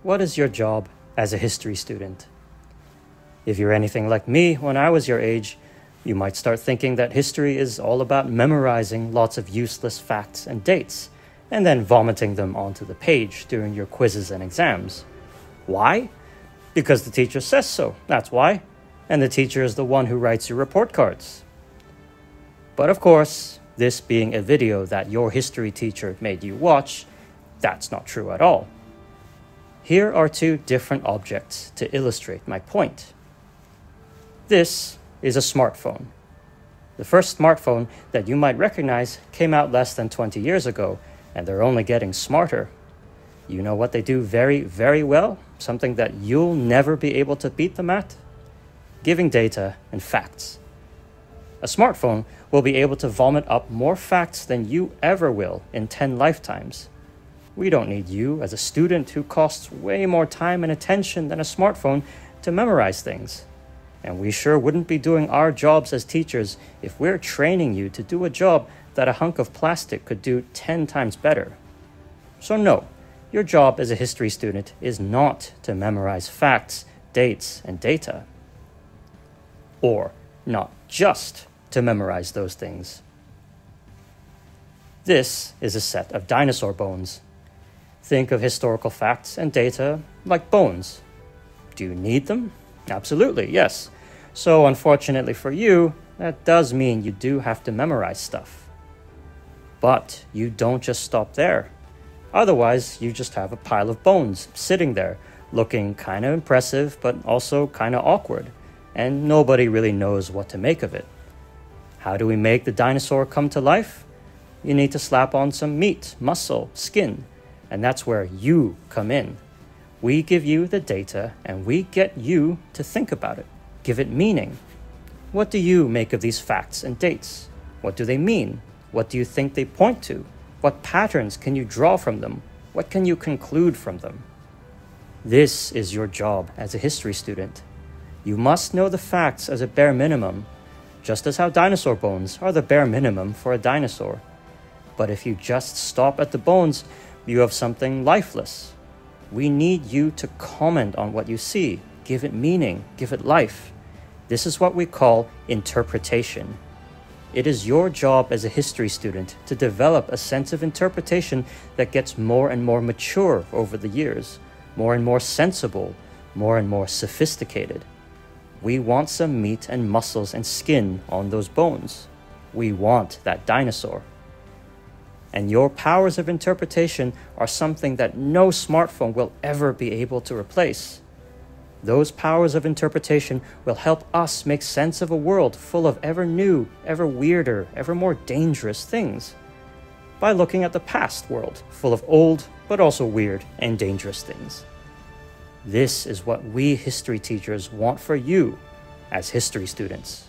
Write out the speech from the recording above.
What is your job as a history student? If you're anything like me when I was your age, you might start thinking that history is all about memorizing lots of useless facts and dates, and then vomiting them onto the page during your quizzes and exams. Why? Because the teacher says so, that's why. And the teacher is the one who writes your report cards. But of course, this being a video that your history teacher made you watch, that's not true at all. Here are two different objects to illustrate my point. This is a smartphone. The first smartphone that you might recognize came out less than 20 years ago, and they're only getting smarter. You know what they do very, very well? Something that you'll never be able to beat them at? Giving data and facts. A smartphone will be able to vomit up more facts than you ever will in 10 lifetimes. We don't need you as a student who costs way more time and attention than a smartphone to memorize things. And we sure wouldn't be doing our jobs as teachers if we're training you to do a job that a hunk of plastic could do 10 times better. So no, your job as a history student is not to memorize facts, dates, and data. Or not just to memorize those things. This is a set of dinosaur bones. Think of historical facts and data like bones. Do you need them? Absolutely, yes. So unfortunately for you, that does mean you do have to memorize stuff. But you don't just stop there. Otherwise, you just have a pile of bones sitting there, looking kind of impressive, but also kind of awkward, and nobody really knows what to make of it. How do we make the dinosaur come to life? You need to slap on some meat, muscle, skin, and that's where you come in. We give you the data, and we get you to think about it, give it meaning. What do you make of these facts and dates? What do they mean? What do you think they point to? What patterns can you draw from them? What can you conclude from them? This is your job as a history student. You must know the facts as a bare minimum, just as how dinosaur bones are the bare minimum for a dinosaur. But if you just stop at the bones, you have something lifeless. We need you to comment on what you see, give it meaning, give it life. This is what we call interpretation. It is your job as a history student to develop a sense of interpretation that gets more and more mature over the years, more and more sensible, more and more sophisticated. We want some meat and muscles and skin on those bones. We want that dinosaur. And your powers of interpretation are something that no smartphone will ever be able to replace. Those powers of interpretation will help us make sense of a world full of ever new, ever weirder, ever more dangerous things. By looking at the past world, full of old, but also weird and dangerous things. This is what we history teachers want for you as history students.